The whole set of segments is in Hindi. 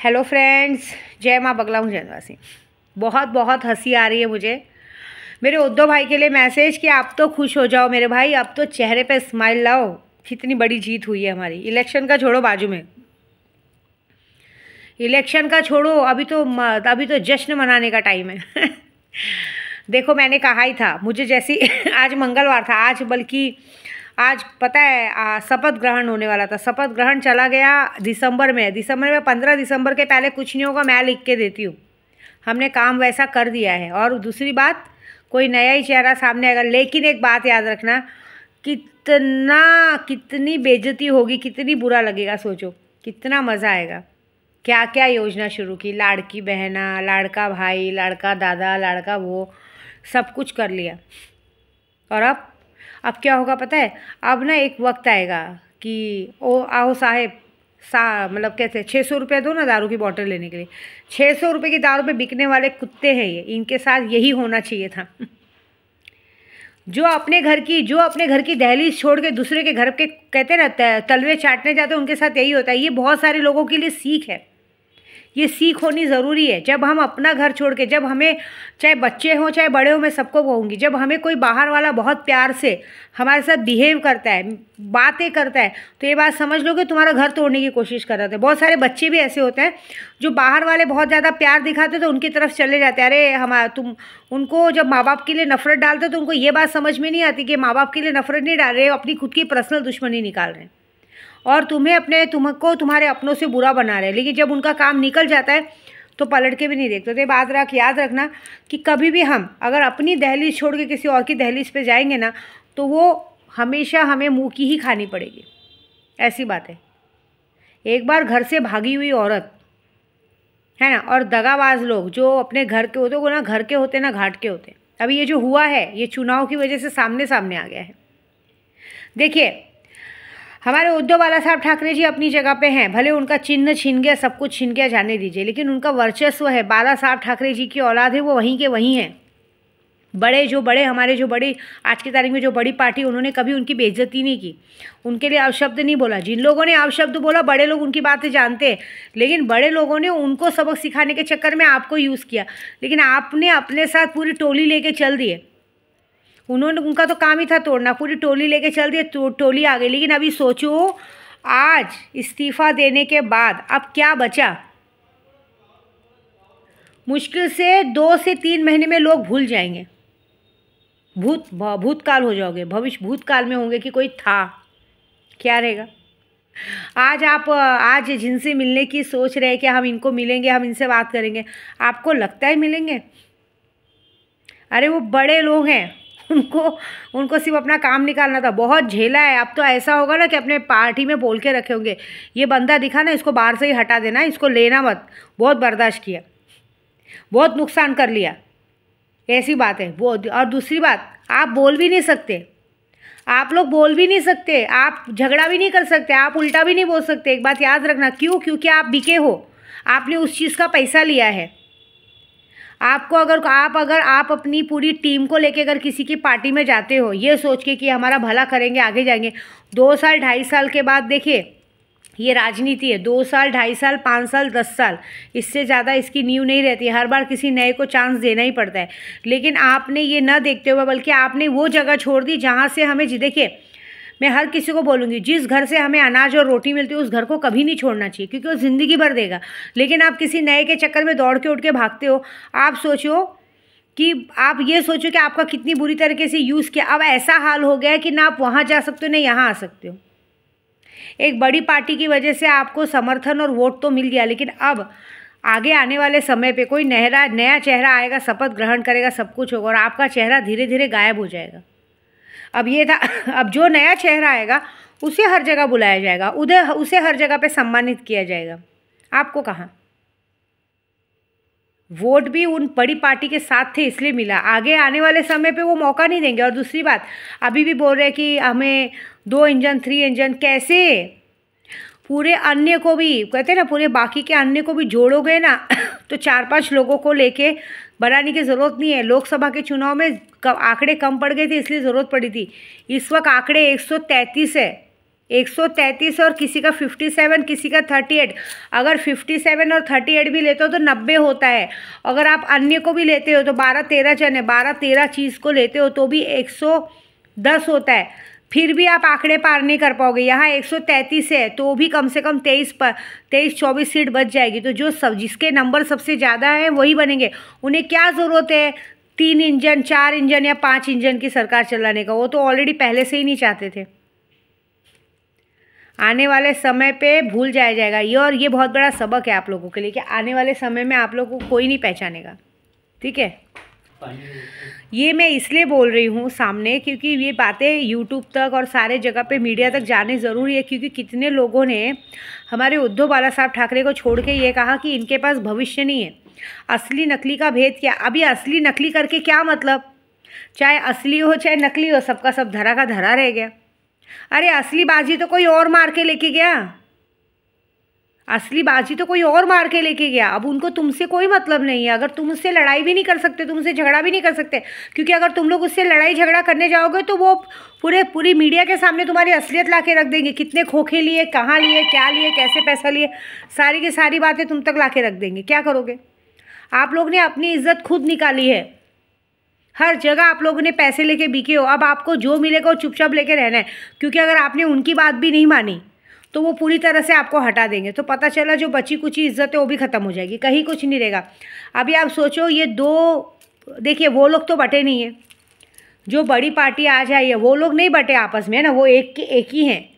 हेलो फ्रेंड्स, जय माँ बगला हूँ जयवासी। बहुत बहुत हंसी आ रही है मुझे मेरे उद्धव भाई के लिए मैसेज कि आप तो खुश हो जाओ मेरे भाई, अब तो चेहरे पे स्माइल लाओ। कितनी बड़ी जीत हुई है हमारी। इलेक्शन का छोड़ो, बाजू में इलेक्शन का छोड़ो, अभी तो जश्न मनाने का टाइम है। देखो, मैंने कहा ही था, मुझे जैसी आज मंगलवार था, आज पता है शपथ ग्रहण होने वाला था। शपथ ग्रहण चला गया दिसंबर में। 15 दिसंबर के पहले कुछ नहीं होगा, मैं लिख के देती हूँ। हमने काम वैसा कर दिया है। और दूसरी बात, कोई नया ही चेहरा सामने आएगा। लेकिन एक बात याद रखना, कितनी बेइज्जती होगी, कितनी बुरा लगेगा। सोचो कितना मज़ा आएगा। क्या क्या योजना शुरू की, लाड़की बहना, लाड़का भाई, लाड़का दादा, लाड़का वो, सब कुछ कर लिया। और अब क्या होगा पता है? अब ना एक वक्त आएगा कि ओ आओ साहेब, मतलब कैसे 600 रुपये दो ना दारू की बोतल लेने के लिए। 600 रुपये की दारू पे बिकने वाले कुत्ते हैं ये। इनके साथ यही होना चाहिए था। जो अपने घर की दहलीज छोड़ के दूसरे के घर के कहते ना तलवे चाटने जाते हैं, उनके साथ यही होता है। ये बहुत सारे लोगों के लिए सीख है। ये सीख होनी ज़रूरी है। जब हम अपना घर छोड़ के, जब हमें, चाहे बच्चे हों चाहे बड़े हों, मैं सबको कहूँगी, जब हमें कोई बाहर वाला बहुत प्यार से हमारे साथ बिहेव करता है, बातें करता है, तो ये बात समझ लो कि तुम्हारा घर तोड़ने की कोशिश कर रहे थे। बहुत सारे बच्चे भी ऐसे होते हैं जो बाहर वाले बहुत ज़्यादा प्यार दिखाते तो उनकी तरफ चले जाते हैं। अरे तुम उनको जब माँ बाप के लिए नफरत डालते तो उनको ये बात समझ में नहीं आती कि माँ बाप के लिए नफरत नहीं डाल रहे, अपनी खुद की पर्सनल दुश्मनी निकाल रहे हैं और तुमको तुम्हारे अपनों से बुरा बना रहे हैं। लेकिन जब उनका काम निकल जाता है तो पलट के भी नहीं देखते। तो ये बात याद रखना कि कभी भी हम अगर अपनी दहलीज छोड़ के किसी और की दहलीज पे जाएंगे ना, तो वो हमेशा हमें मुंह की ही खानी पड़ेगी। ऐसी बात है। एक बार घर से भागी हुई औरत है ना, और दगाबाज लोग जो अपने घर के होते, वो ना घर के होते ना घाट के होते। अभी ये जो हुआ है, ये चुनाव की वजह से सामने आ गया है। देखिए, हमारे उद्धव बाला साहब ठाकरे जी अपनी जगह पे हैं। भले उनका चिन्ह छिन गया, सब कुछ छिन गया, जाने दीजिए, लेकिन उनका वर्चस्व है। बाला साहब ठाकरे जी की औलाद है, वो वहीं के वहीं हैं। हमारे जो बड़ी आज की तारीख में जो बड़ी पार्टी, उन्होंने कभी उनकी बेइज्जती नहीं की, उनके लिए अपशब्द नहीं बोला। जिन लोगों ने अपशब्द बोला, बड़े लोग उनकी बातें जानते हैं, लेकिन बड़े लोगों ने उनको सबक सिखाने के चक्कर में आपको यूज़ किया। लेकिन आपने अपने साथ पूरी टोली लेके चल दिए। उनका तो काम ही था तोड़ना, पूरी टोली लेके चल दिए, टोली आ गई। लेकिन अभी सोचो, आज इस्तीफा देने के बाद अब क्या बचा? मुश्किल से 2 से 3 महीने में लोग भूल जाएंगे। भूतकाल हो जाओगे, भविष्य भूतकाल में होंगे कि कोई था। क्या रहेगा? आज जिनसे मिलने की सोच रहे हैं कि हम इनको मिलेंगे, हम इनसे बात करेंगे, आपको लगता है मिलेंगे? अरे वो बड़े लोग हैं, उनको सिर्फ अपना काम निकालना था। बहुत झेला है। अब तो ऐसा होगा ना कि अपने पार्टी में बोल के रखे होंगे, ये बंदा दिखा ना, इसको बाहर से ही हटा देना, इसको लेना मत। बहुत बर्दाश्त किया, बहुत नुकसान कर लिया। ऐसी बात है वो। और दूसरी बात, आप बोल भी नहीं सकते, आप लोग बोल भी नहीं सकते, आप झगड़ा भी नहीं कर सकते, आप उल्टा भी नहीं बोल सकते। एक बात याद रखना, क्यों? क्योंकि आप बिके हो, आपने उस चीज़ का पैसा लिया है। आपको अगर आप अपनी पूरी टीम को लेके अगर किसी की पार्टी में जाते हो, ये सोच के कि हमारा भला करेंगे, आगे जाएंगे, 2 साल 2.5 साल के बाद, देखिए ये राजनीति है। 2 साल 2.5 साल 5 साल 10 साल, इससे ज़्यादा इसकी नींव नहीं रहती। हर बार किसी नए को चांस देना ही पड़ता है। लेकिन आपने ये न देखते हुए, बल्कि आपने वो जगह छोड़ दी जहाँ से हमें, देखिए मैं हर किसी को बोलूँगी, जिस घर से हमें अनाज और रोटी मिलती है उस घर को कभी नहीं छोड़ना चाहिए, क्योंकि वो ज़िंदगी भर देगा। लेकिन आप किसी नए के चक्कर में दौड़ के उठ के भागते हो। आप ये सोचो कि आपका कितनी बुरी तरीके से यूज़ किया। अब ऐसा हाल हो गया है कि ना आप वहाँ जा सकते हो ना यहाँ आ सकते हो। एक बड़ी पार्टी की वजह से आपको समर्थन और वोट तो मिल गया, लेकिन अब आगे आने वाले समय पे कोई नया चेहरा आएगा, शपथ ग्रहण करेगा, सब कुछ होगा और आपका चेहरा धीरे धीरे गायब हो जाएगा। अब ये था, अब जो नया चेहरा आएगा उसे हर जगह बुलाया जाएगा, उसे हर जगह पे सम्मानित किया जाएगा। आपको कहाँ? वोट भी उन बड़ी पार्टी के साथ थे इसलिए मिला, आगे आने वाले समय पे वो मौका नहीं देंगे। और दूसरी बात, अभी भी बोल रहे हैं कि हमें 2 इंजन 3 इंजन, कैसे? पूरे अन्य को भी कहते हैं ना, पूरे बाकी के अन्य को भी जोड़ोगे ना तो 4-5 लोगों को लेके बनाने की ज़रूरत नहीं है। लोकसभा के चुनाव में आंकड़े कम पड़ गए थे, इसलिए ज़रूरत पड़ी थी। इस वक्त आंकड़े 133 है, 133 और किसी का 57, किसी का 38। अगर 57 और 38 भी लेते हो तो 90 होता है। अगर आप अन्य को भी लेते हो तो 12-13 जन है, 12-13 चीज़ को लेते हो तो भी 110 होता है। फिर भी आप आंकड़े पार नहीं कर पाओगे। यहाँ 133 है तो भी कम से कम 23-24 सीट बच जाएगी। तो जो सब जिसके नंबर सबसे ज़्यादा है वही बनेंगे। उन्हें क्या ज़रूरत है 3 इंजन, 4 इंजन या 5 इंजन की सरकार चलाने का? वो तो ऑलरेडी पहले से ही नहीं चाहते थे। आने वाले समय पे भूल जाया जाएगा ये, और ये बहुत बड़ा सबक है आप लोगों के लिए कि आने वाले समय में आप लोगों को कोई नहीं पहचानेगा। ठीक है, ये मैं इसलिए बोल रही हूँ सामने क्योंकि ये बातें यूट्यूब तक और सारे जगह पे मीडिया तक जाने ज़रूरी है, क्योंकि कितने लोगों ने हमारे उद्धव बाला साहब ठाकरे को छोड़ के ये कहा कि इनके पास भविष्य नहीं है। असली नकली का भेद क्या? अभी असली नकली करके क्या मतलब? चाहे असली हो चाहे नकली हो, सबका सब धरा का धरा रह गया। अरे असली बाजी तो कोई और मार के लेके गया, असली बाजी तो कोई और मार के लेके गया। अब उनको तुमसे कोई मतलब नहीं है। अगर तुम उससे लड़ाई भी नहीं कर सकते, तुम उससे झगड़ा भी नहीं कर सकते, क्योंकि अगर तुम लोग उससे लड़ाई झगड़ा करने जाओगे तो वो पूरी मीडिया के सामने तुम्हारी असलियत ला के रख देंगे। कितने खोखे लिए, कहाँ लिए, क्या लिए, कैसे पैसा लिए, सारी की सारी बातें तुम तक ला के रख देंगे। क्या करोगे? आप लोग ने अपनी इज्जत खुद निकाली है। हर जगह आप लोगों ने पैसे लेके बिके हो। अब आपको जो मिलेगा वो चुपचाप लेके रहना है, क्योंकि अगर आपने उनकी बात भी नहीं मानी तो वो पूरी तरह से आपको हटा देंगे। तो पता चला जो बची कुची इज्जत है वो भी ख़त्म हो जाएगी, कहीं कुछ नहीं रहेगा। अभी आप सोचो ये दो, देखिए वो लोग तो बटे नहीं है, जो बड़ी पार्टी आ जाए है वो लोग नहीं बटे आपस में, है ना, वो एक ही हैं।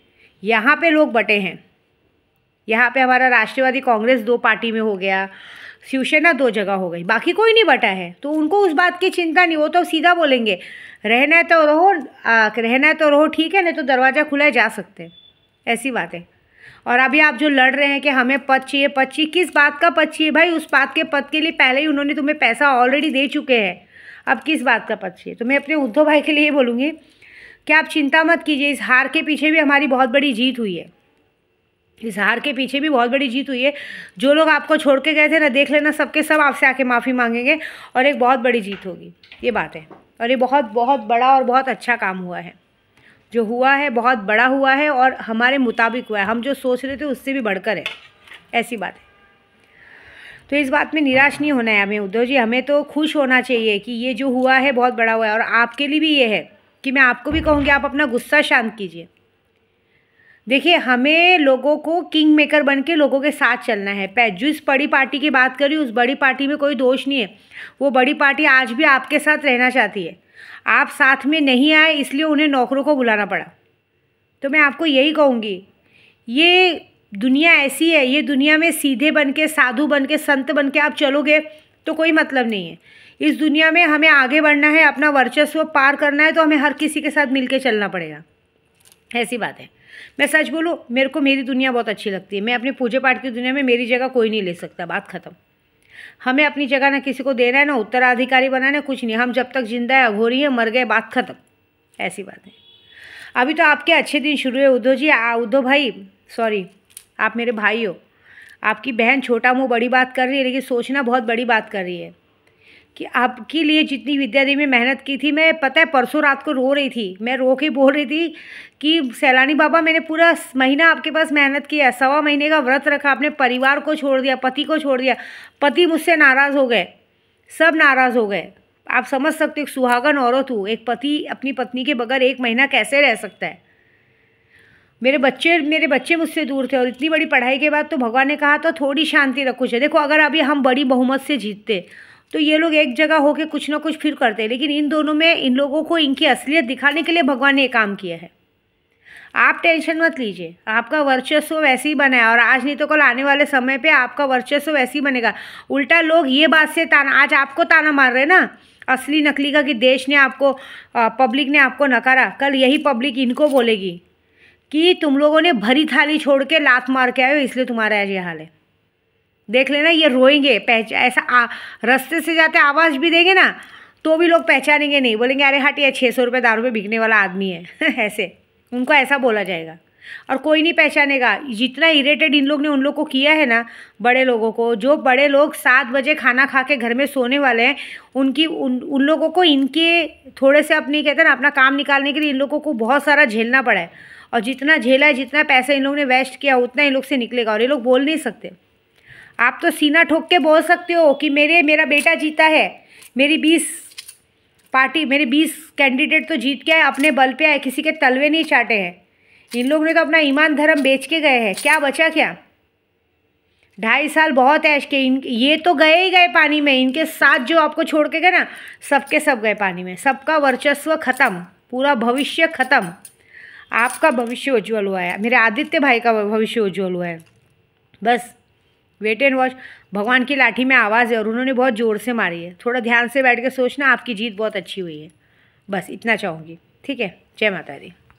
यहाँ पे लोग बटे हैं। यहाँ पे हमारा राष्ट्रवादी कांग्रेस 2 पार्टी में हो गया, शिवसेना 2 जगह हो गई, बाकी कोई नहीं बटा है। तो उनको उस बात की चिंता नहीं, वो तो सीधा बोलेंगे रहना है तो रहो, रहना है तो रहो, ठीक है, नहीं तो दरवाज़ा खुला है, जा सकते हैं। ऐसी बात है। और अभी आप जो लड़ रहे हैं कि हमें पद चाहिए, पद चाहिए, किस बात का पद चाहिए भाई? उस बात के पद के लिए पहले ही उन्होंने तुम्हें पैसा ऑलरेडी दे चुके हैं। अब किस बात का पद चाहिए? तो मैं अपने उद्धव भाई के लिए बोलूँगी कि आप चिंता मत कीजिए। इस हार के पीछे भी हमारी बहुत बड़ी जीत हुई है। इस हार के पीछे भी बहुत बड़ी जीत हुई है। जो लोग आपको छोड़ के गए थे ना, देख लेना सबके सब आपसे आके माफ़ी मांगेंगे और एक बहुत बड़ी जीत होगी, ये बात है। और ये बहुत बहुत बड़ा और बहुत अच्छा काम हुआ है। जो हुआ है बहुत बड़ा हुआ है और हमारे मुताबिक हुआ है। हम जो सोच रहे थे उससे भी बढ़कर है, ऐसी बात है। तो इस बात में निराश नहीं होना है हमें उद्धव जी, हमें तो खुश होना चाहिए कि ये जो हुआ है बहुत बड़ा हुआ है। और आपके लिए भी ये है कि मैं आपको भी कहूँगी आप अपना गुस्सा शांत कीजिए। देखिए, हमें लोगों को किंग मेकर बन के लोगों के साथ चलना है। जिस बड़ी पार्टी की बात करी, उस बड़ी पार्टी में कोई दोष नहीं है। वो बड़ी पार्टी आज भी आपके साथ रहना चाहती है। आप साथ में नहीं आए इसलिए उन्हें नौकरों को बुलाना पड़ा। तो मैं आपको यही कहूँगी, ये दुनिया ऐसी है, ये दुनिया में सीधे बन के, साधु बन के, संत बन के आप चलोगे तो कोई मतलब नहीं है। इस दुनिया में हमें आगे बढ़ना है, अपना वर्चस्व पार करना है, तो हमें हर किसी के साथ मिल के चलना पड़ेगा। ऐसी बात है। मैं सच बोलूँ, मेरे को मेरी दुनिया बहुत अच्छी लगती है। मैं अपने पूजा पाठ की दुनिया में मेरी जगह कोई नहीं ले सकता, बात ख़त्म। हमें अपनी जगह ना किसी को देना है, ना उत्तराधिकारी बनाना है, कुछ नहीं। हम जब तक जिंदा है अघोरी है, मर गए, बात ख़त्म। ऐसी बात है। अभी तो आपके अच्छे दिन शुरू है उद्धव जी। उद्धव भाई, सॉरी, आप मेरे भाई हो। आपकी बहन छोटा मुँह बड़ी बात कर रही है, लेकिन सोचना बहुत बड़ी बात कर रही है कि आपके लिए जितनी विद्या देवी में मेहनत की थी, मैं पता है परसों रात को रो रही थी। मैं रो के बोल रही थी कि सैलानी बाबा, मैंने पूरा महीना आपके पास मेहनत किया, 1.25 महीने का व्रत रखा, अपने परिवार को छोड़ दिया, पति को छोड़ दिया। पति मुझसे नाराज़ हो गए, सब नाराज़ हो गए। आप समझ सकते हो, एक सुहागन औरत हूँ, एक पति अपनी पत्नी के बगैर 1 महीना कैसे रह सकता है? मेरे बच्चे मुझसे दूर थे, और इतनी बड़ी पढ़ाई के बाद तो भगवान ने कहा तो थोड़ी शांति रखो। देखो, अगर अभी हम बड़ी बहुमत से जीतते तो ये लोग एक जगह होके कुछ ना कुछ फिर करते, लेकिन इन दोनों में, इन लोगों को इनकी असलियत दिखाने के लिए भगवान ने ये काम किया है। आप टेंशन मत लीजिए, आपका वर्चस्व वैसे ही बना है, और आज नहीं तो कल आने वाले समय पे आपका वर्चस्व वैसे ही बनेगा। उल्टा लोग ये बात से आज आपको ताना मार रहे हैं ना, असली नकली का, कि देश ने आपको, पब्लिक ने आपको नकारा। कल यही पब्लिक इनको बोलेगी कि तुम लोगों ने भरी थाली छोड़ के लात मार के आए हो, इसलिए तुम्हारा आज ये हाल है। देख लेना, ये रोएंगे। ऐसा रास्ते से जाते आवाज़ भी देंगे ना तो भी लोग पहचानेंगे नहीं, बोलेंगे अरे हट, ये 600 रुपये दारू पे बिकने वाला आदमी है ऐसे उनको ऐसा बोला जाएगा, और कोई नहीं पहचानेगा। जितना इरिटेट इन लोग ने उन लोग को किया है ना, बड़े लोगों को, जो बड़े लोग 7 बजे खाना खा के घर में सोने वाले हैं, उन लोगों को इनके थोड़े से अपनी, कहते हैं ना, अपना काम निकालने के लिए इन लोगों को बहुत सारा झेलना पड़ा है। और जितना झेला है, जितना पैसा इन लोगों ने वेस्ट किया, उतना इन लोग से निकलेगा। और ये लोग बोल नहीं सकते। आप तो सीना ठोक के बोल सकते हो कि मेरा बेटा जीता है, मेरी 20 कैंडिडेट तो जीत के आए, अपने बल पे आए, किसी के तलवे नहीं चाटे हैं। इन लोगों ने तो अपना ईमान धर्म बेच के गए हैं। क्या बचा क्या? 2.5 साल बहुत ऐश के। ये तो गए ही गए पानी में। इनके साथ जो आपको छोड़ के गए ना, सबके सब गए पानी में। सबका वर्चस्व खत्म, पूरा भविष्य खत्म। आपका भविष्य उज्जवल हुआ है, मेरे आदित्य भाई का भविष्य उज्जवल हुआ है। बस वेट एंड वॉच। भगवान की लाठी में आवाज़ है और उन्होंने बहुत ज़ोर से मारी है। थोड़ा ध्यान से बैठ के सोचना, आपकी जीत बहुत अच्छी हुई है। बस इतना चाहूँगी। ठीक है, जय माता दी।